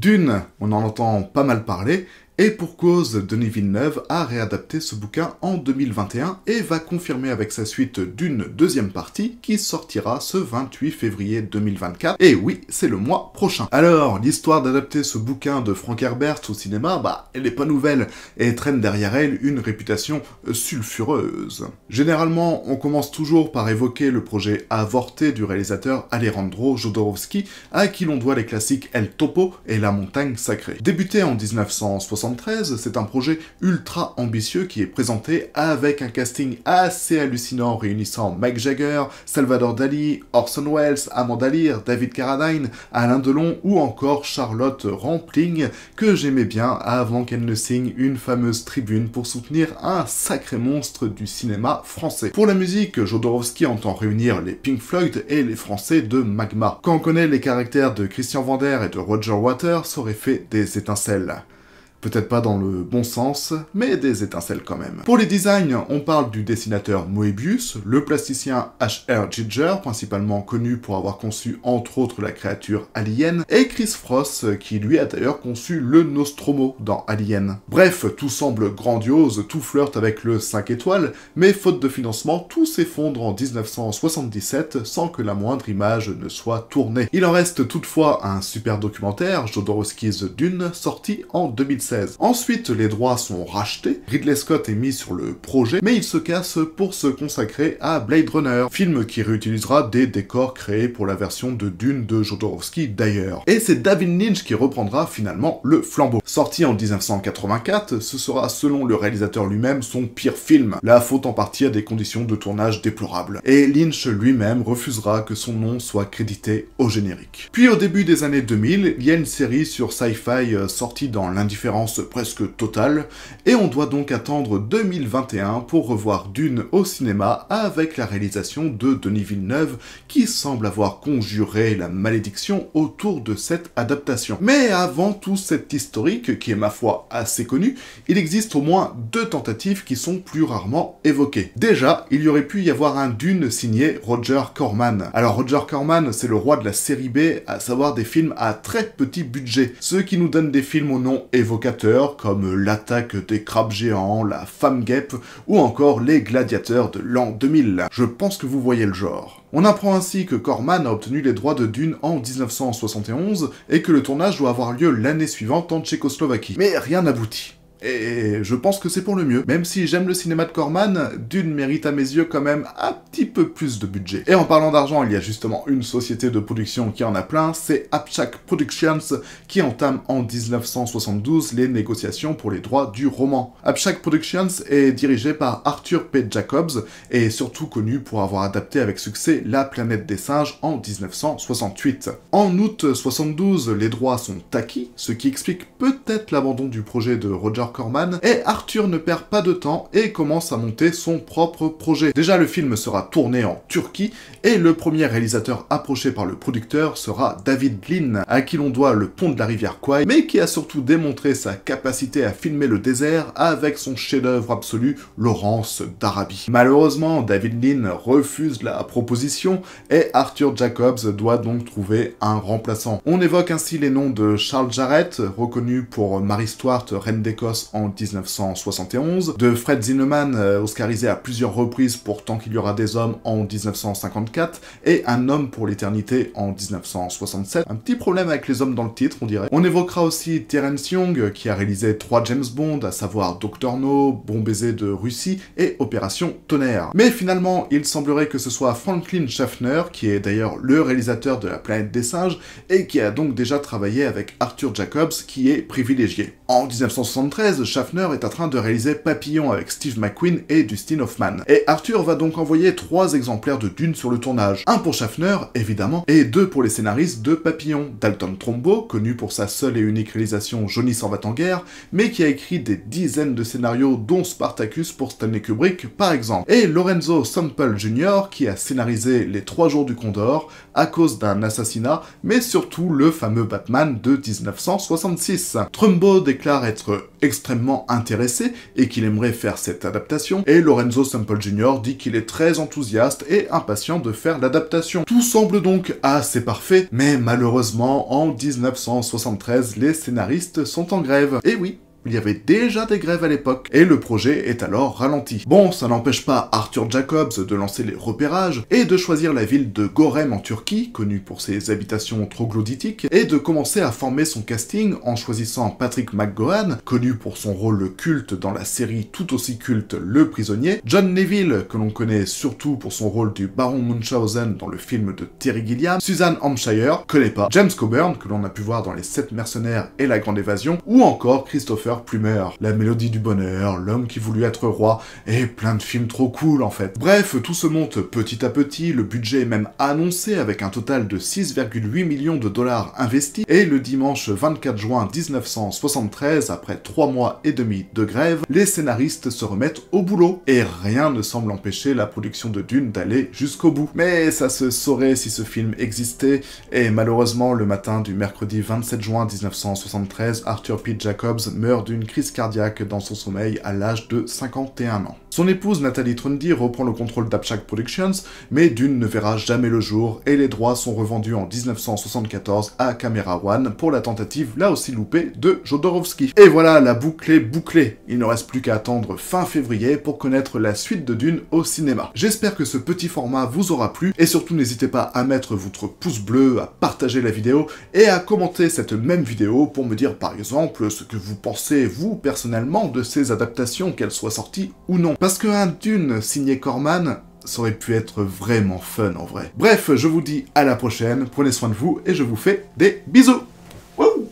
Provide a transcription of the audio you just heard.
Dune, on en entend pas mal parler, et pour cause, Denis Villeneuve a réadapté ce bouquin en 2021 et va confirmer avec sa suite d'une deuxième partie qui sortira ce 28 février 2024. Et oui, c'est le mois prochain. Alors, l'histoire d'adapter ce bouquin de Frank Herbert au cinéma, elle est pas nouvelle et traîne derrière elle une réputation sulfureuse. Généralement, on commence toujours par évoquer le projet avorté du réalisateur Alejandro Jodorowsky, à qui l'on doit les classiques El Topo et La Montagne Sacrée. Débuté en 1973, c'est un projet ultra ambitieux qui est présenté avec un casting assez hallucinant réunissant Mick Jagger, Salvador Dali, Orson Welles, Amanda Lear, David Carradine, Alain Delon ou encore Charlotte Rampling, que j'aimais bien avant qu'elle ne signe une fameuse tribune pour soutenir un sacré monstre du cinéma français. Pour la musique, Jodorowsky entend réunir les Pink Floyd et les Français de Magma. Quand on connaît les caractères de Christian Vander et de Roger Waters, ça aurait fait des étincelles. Peut-être pas dans le bon sens, mais des étincelles quand même. Pour les designs, on parle du dessinateur Moebius, le plasticien H.R. Giger, principalement connu pour avoir conçu entre autres la créature Alien, et Chris Frost, qui lui a d'ailleurs conçu le Nostromo dans Alien. Bref, tout semble grandiose, tout flirte avec le 5 étoiles, mais faute de financement, tout s'effondre en 1977 sans que la moindre image ne soit tournée. Il en reste toutefois un super documentaire, Jodorowsky's Dune, sorti en 2016. Ensuite, les droits sont rachetés, Ridley Scott est mis sur le projet, mais il se casse pour se consacrer à Blade Runner, film qui réutilisera des décors créés pour la version de Dune de Jodorowsky d'ailleurs. Et c'est David Lynch qui reprendra finalement le flambeau. Sorti en 1984, ce sera selon le réalisateur lui-même son pire film, la faute en partie à des conditions de tournage déplorables. Et Lynch lui-même refusera que son nom soit crédité au générique. Puis au début des années 2000, il y a une série sur Sci-Fi sortie dans l'indifférence presque totale, et on doit donc attendre 2021 pour revoir Dune au cinéma avec la réalisation de Denis Villeneuve qui semble avoir conjuré la malédiction autour de cette adaptation. Mais avant tout cet historique, qui est ma foi assez connu, il existe au moins deux tentatives qui sont plus rarement évoquées. Déjà, il y aurait pu y avoir un Dune signé Roger Corman. Alors Roger Corman, c'est le roi de la série B, à savoir des films à très petit budget, ceux qui nous donnent des films au nom évocateur comme L'attaque des crabes géants, La femme guêpe ou encore Les gladiateurs de l'an 2000. Je pense que vous voyez le genre. On apprend ainsi que Corman a obtenu les droits de Dune en 1971 et que le tournage doit avoir lieu l'année suivante en Tchécoslovaquie. Mais rien n'aboutit. Et je pense que c'est pour le mieux. Même si j'aime le cinéma de Corman, Dune mérite à mes yeux quand même un petit peu plus de budget. Et en parlant d'argent, il y a justement une société de production qui en a plein, c'est Abshak Productions, qui entame en 1972 les négociations pour les droits du roman. Abshak Productions est dirigé par Arthur P. Jacobs, et est surtout connu pour avoir adapté avec succès La planète des singes en 1968. En août 72, les droits sont acquis, ce qui explique peut-être l'abandon du projet de Roger Corman, et Arthur ne perd pas de temps et commence à monter son propre projet. Déjà, le film sera tourné en Turquie, et le premier réalisateur approché par le producteur sera David Lean, à qui l'on doit le pont de la rivière Kwai, mais qui a surtout démontré sa capacité à filmer le désert avec son chef-d'œuvre absolu, Lawrence d'Arabie. Malheureusement, David Lean refuse la proposition, et Arthur Jacobs doit donc trouver un remplaçant. On évoque ainsi les noms de Charles Jarrett, reconnu pour Mary Stuart, Reine d'Écosse en 1971, de Fred Zinnemann, oscarisé à plusieurs reprises pour Tant qu'il y aura des hommes en 1954, et Un homme pour l'éternité en 1967. Un petit problème avec les hommes dans le titre, on dirait. On évoquera aussi Terence Young, qui a réalisé 3 James Bond, à savoir Dr No, Bon baiser de Russie et Opération Tonnerre. Mais finalement, il semblerait que ce soit Franklin Schaffner, qui est d'ailleurs le réalisateur de La planète des singes, et qui a donc déjà travaillé avec Arthur Jacobs, qui est privilégié. En 1973, Schaffner est en train de réaliser Papillon avec Steve McQueen et Dustin Hoffman. Et Arthur va donc envoyer 3 exemplaires de Dune sur le tournage. Un pour Schaffner, évidemment, et 2 pour les scénaristes de Papillon. Dalton Trumbo, connu pour sa seule et unique réalisation Johnny s'en va en guerre, mais qui a écrit des dizaines de scénarios, dont Spartacus pour Stanley Kubrick, par exemple. Et Lorenzo Semple Jr., qui a scénarisé Les 3 jours du Condor, à cause d'un assassinat, mais surtout le fameux Batman de 1966. Trumbo déclare être extrêmement intéressé et qu'il aimerait faire cette adaptation, et Lorenzo Semple Jr. dit qu'il est très enthousiaste et impatient de faire l'adaptation. Tout semble donc assez parfait, mais malheureusement, en 1973, les scénaristes sont en grève. Et oui, il y avait déjà des grèves à l'époque, et le projet est alors ralenti. Bon, ça n'empêche pas Arthur Jacobs de lancer les repérages, et de choisir la ville de Gorem en Turquie, connue pour ses habitations troglodytiques, et de commencer à former son casting en choisissant Patrick McGowan, connu pour son rôle culte dans la série tout aussi culte Le Prisonnier, John Neville, que l'on connaît surtout pour son rôle du Baron Munchausen dans le film de Terry Gilliam, Susan Hampshire, connaît pas, James Coburn, que l'on a pu voir dans Les 7 mercenaires et La Grande Évasion, ou encore Christopher Plummer, La Mélodie du Bonheur, L'Homme qui voulut être roi, et plein de films trop cool en fait. Bref, tout se monte petit à petit, le budget est même annoncé avec un total de 6,8 millions de dollars investis, et le dimanche 24 juin 1973, après 3 mois et demi de grève, les scénaristes se remettent au boulot, et rien ne semble empêcher la production de Dune d'aller jusqu'au bout. Mais ça se saurait si ce film existait, et malheureusement, le matin du mercredi 27 juin 1973, Arthur P. Jacobs meurt d'une crise cardiaque dans son sommeil à l'âge de 51 ans. Son épouse Nathalie Trundy reprend le contrôle d'Abshak Productions, mais Dune ne verra jamais le jour et les droits sont revendus en 1974 à Camera One pour la tentative, là aussi loupée, de Jodorowsky. Et voilà, la boucle est bouclée. Il ne reste plus qu'à attendre fin février pour connaître la suite de Dune au cinéma. J'espère que ce petit format vous aura plu et surtout n'hésitez pas à mettre votre pouce bleu, à partager la vidéo et à commenter cette même vidéo pour me dire par exemple ce que vous pensez, vous, personnellement, de ces adaptations, qu'elles soient sorties ou non. Parce qu'un Dune signé Corman, ça aurait pu être vraiment fun en vrai. Bref, je vous dis à la prochaine, prenez soin de vous et je vous fais des bisous. Wouh!